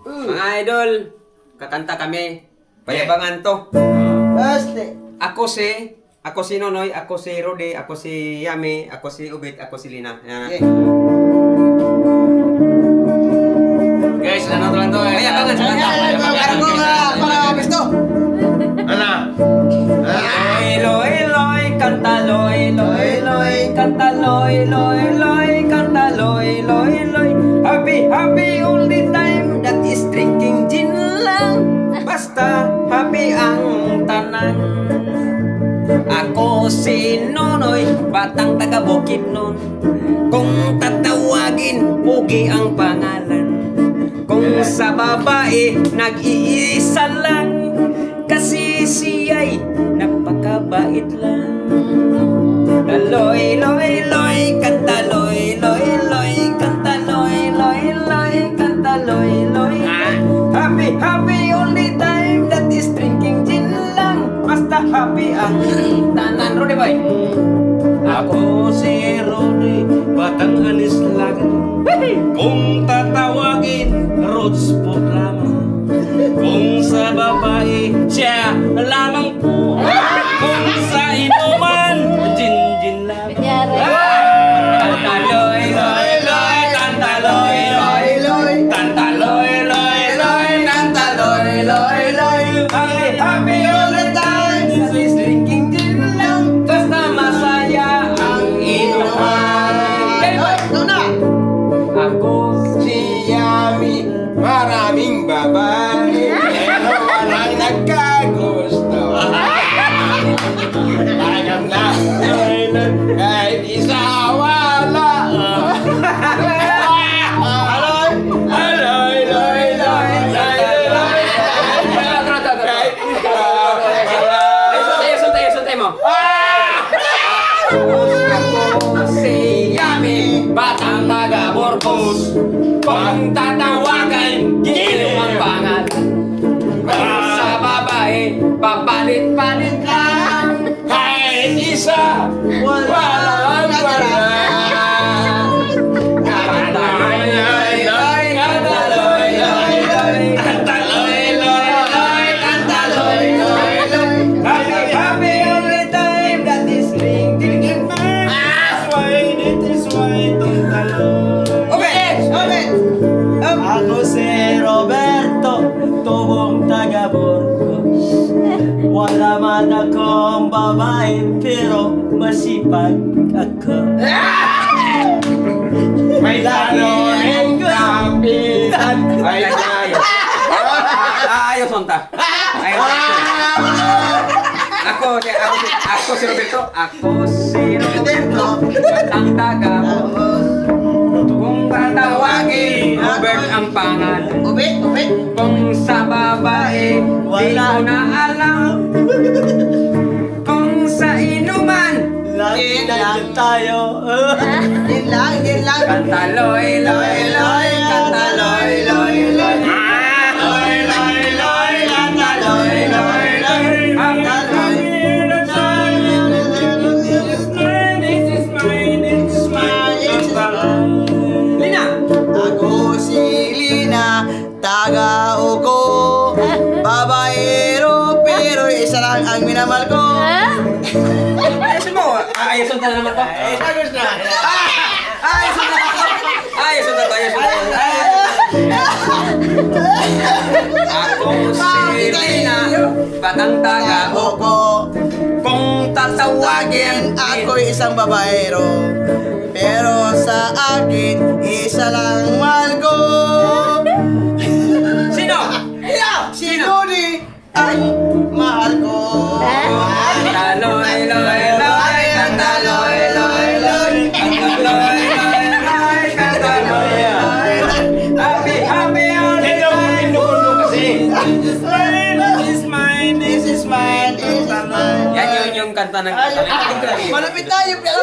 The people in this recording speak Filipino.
Mga idol, kakanta kami. Payabangan to. Basta. Ako si Nonoy, ako si Rudy, ako si Yami, ako si Ubit, ako si Lina. Yan. Okay. Guys, ano to lang to? Payabangan sa kanta. Para gusto. Ano? Loy, loy, loy, kanta loy, loy, loy, kanta loy, loy, loy, kanta loy, loy, loy. Happy, happy all the time, that is drinking gin lang. Basta happy ang tanan. Ako si Nonoy, batang taga Bukidnon. Kung tatawagin, Pugi ang pangalan. Kung sa babae, nag-iisa lang. Kasi siya'y napakabait lang. Loy, loy, loy, kanta loy, loy, loy, kanta loy, loy, loy, kanta loy, loy. Happy, happy all the time, that is drinking gin lang. Basta happy ang tanan. Rudy boy. Ako si Rudy, batang alis lang. Kung tatawagin, Rhodes programa. Kung sa babae, siya lamang po. Kung sa inuman, gin lang. Kanta loy, loy, loy, kanta loy, loy, loy, kanta loy, loy, loy, kanta loy, loy, loy. Happy, happy all the time, that is drinking gin lang. Basta masaya ang inuman. Ito na. Ako Si Yami, maraming babae, pero walang nagkagusto. Agam na, kahit isa wala. Aloy, aloy, loy, loy, loy, loy. Kahit isa wala. Suntay mo. Ako si Yami, batang taga Burgos. Kung tatawagan, giliw ang pangalan. Sa babae, papalit-palit lang. Kahit isa, walang wala. Kanta loy, loy, loy, kanta loy, loy, loy, kanta loy, loy, loy, kanta loy, loy, loy. Happy, happy all the time, that is drinking man. It is why itong talon. Okay, okay. Ako si Roberto, tubong taga Burgos. Wala man akong babae, pero masipag ako. May Tanongin ko. kapitan. Ay, ayos. Ayos, Sonta. Ayos. Ako si Roberto. Ako si Roberto. Batang taga Burgos. Kung tatawagin, Robert ang pangalan. Ubit, ubit. Kung sa babae, di ko na alam. Kung sa inuman, Lagi lang tayo. Din lang, din lang. kanta loy, loy, loy, kanta loy, loy, loy. Loy, loy, loy, kanta loy, loy, loy. Kanta loy. Lina! Ako si Lina, taga Uko. Babaero, pero isa lang ang minamahal ko. Ayos mo! Ayos na naman to. Ayos na. Ayos na! Ayos na to, ayos na to. Ako si Lina, batang taga Uko. kung tatawagin Ako'y isang babaero, pero sa akin, isa lang mahal ko. Sino? Si Rudy ang mahal ko. Kanta loy, loy, loy, kanta loy, loy, loy, kanta loy, loy, loy, kanta loy, loy, loy. Happy, happy all the time. This is mine, this is mine. Yan yung kanta ng Malapit tayo, pero